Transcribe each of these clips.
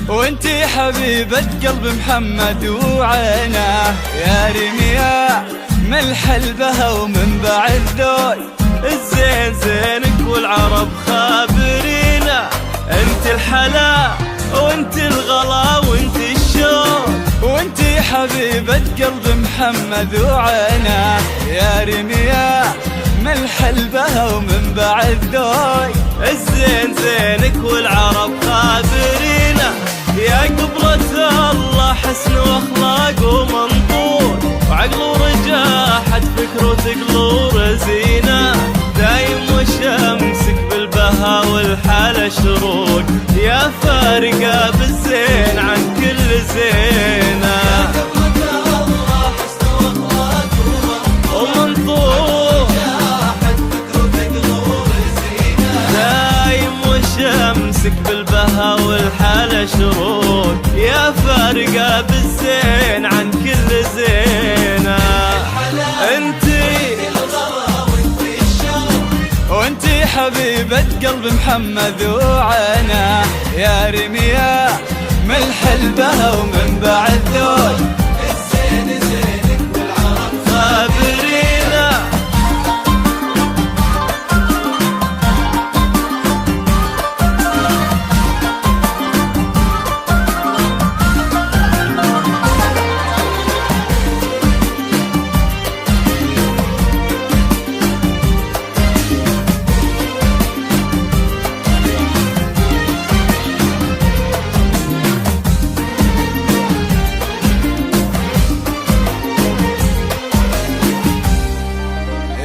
وانتي حبيبة قلب محمد وعينه، يا رمية ملح البها ومن بعد ذوي الزين زينك والعرب خابرينا. انت الحلا وانت الغلا وانت الشوق، وانتي حبيبة قلب محمد وعينه، يا رمية ملح البها ومن بعد ذوي الزين زينك والعرب خابرينا. يا قبلة الله حسن واخلاق ومنظور، وعقل ورجاحة فكر وثقل ورزينة. دايم وشمسك بالبها والحالة شروق، يا فارقة بالزين عن كل زينة. يا قبلة الله حسن واخلاق ومنظور، دايم وشمسك بالبها والحالة شروق، يا فارقة بالزين عن كل زينة. وانتي حبيبة قلب محمد وعينه، يا رمية ملح البها ومن بعد ذوي الزين زينك والعرب خابرينا.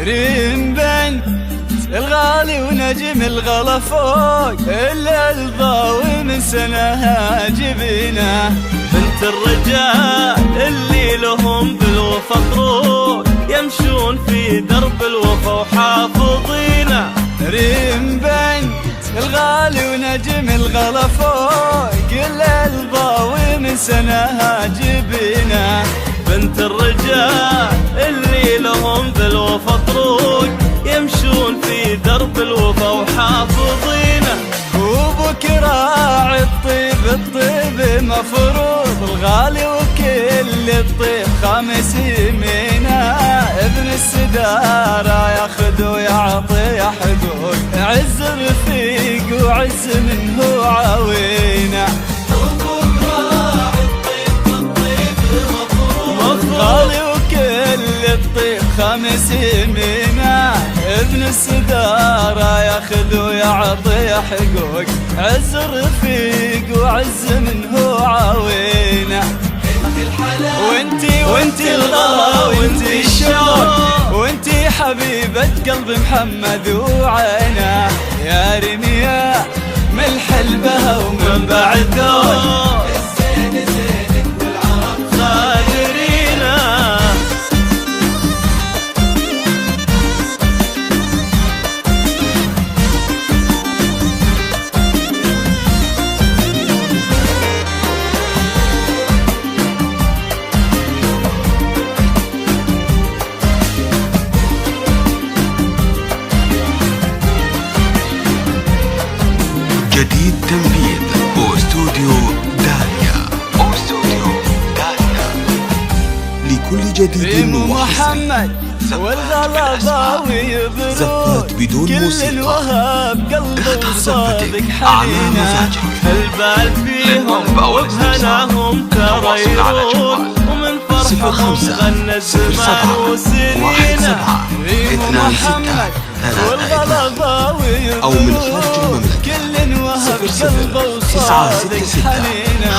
ريم بنت الغالي ونجم الغلا فوق، إلا الضاوي من سنها جبينه. بنت الرجال اللي لهم بالوفا طروق، يمشون في درب الوفا وحافظينه. ريم بنت الغالي ونجم الغلا فوق، إلا الضاوي من سنها جبينه. بنت الرجال اللي لهم بالوفا طروق، يمشون في درب الوفا وحافظينه. وابوك راعي الطيب الطيب مفروض، الغالي وكل الطيب خامس يمينه. ابن السدارة ياخذ ويعطي حقوق، عز رفيق وعز منه عوينه. غالي وكل الطيب خامس يمينه. ابن السدارة ياخذ ويعطي حقوق، عز رفيق وعز منه عوينه. وانتي الغلا وانتي الشوق، وانتي حبيبة قلب محمد وعينه، يا رمية ملح البها ومن بعد ذوي الزين زينك والعرب خابرينا. جديد تنفيذ أوستوديو داليا. لكل جديد محمد والغلا ضاوي زفات بدون كل موسيقى. الوهاب قلبه اختر صادق زفتك على حنينه. مزاجك. البال فيهم وبهناهم ترى يرون، ومن فرحهم غنى الزمان وسنينه. محمد والغلا ضاوي أو من خارج المملكة. كل وهاب قلبه صادق حنينه.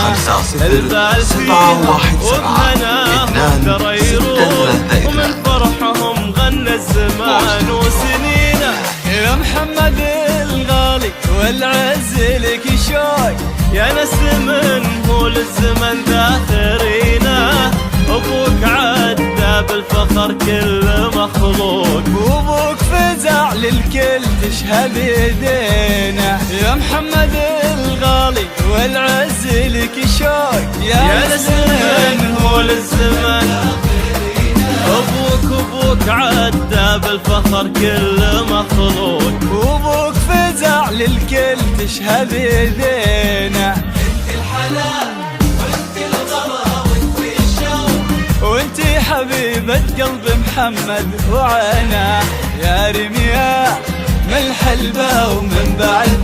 البال فيهم وبهناهم ترى يرون، ومن فرحهم غنى الزمان وسنينه. يا محمد الغالي والعز لك شوي، يا ناس من هو للزمن ذاخرينه. ابوك عدى بالفخر كل مخلوق، وابوك فزع للكل تشهد يدينا. يا محمد الغالي والعز لك شوي، يا ناس من هو للزمن. ابوك عدى بالفخر كل مخلوق، وابوك فزع للكل تشهد يدينا. وانتي حبيبة قلب محمد وعينه، يا رمية من الحلبة ومن بعد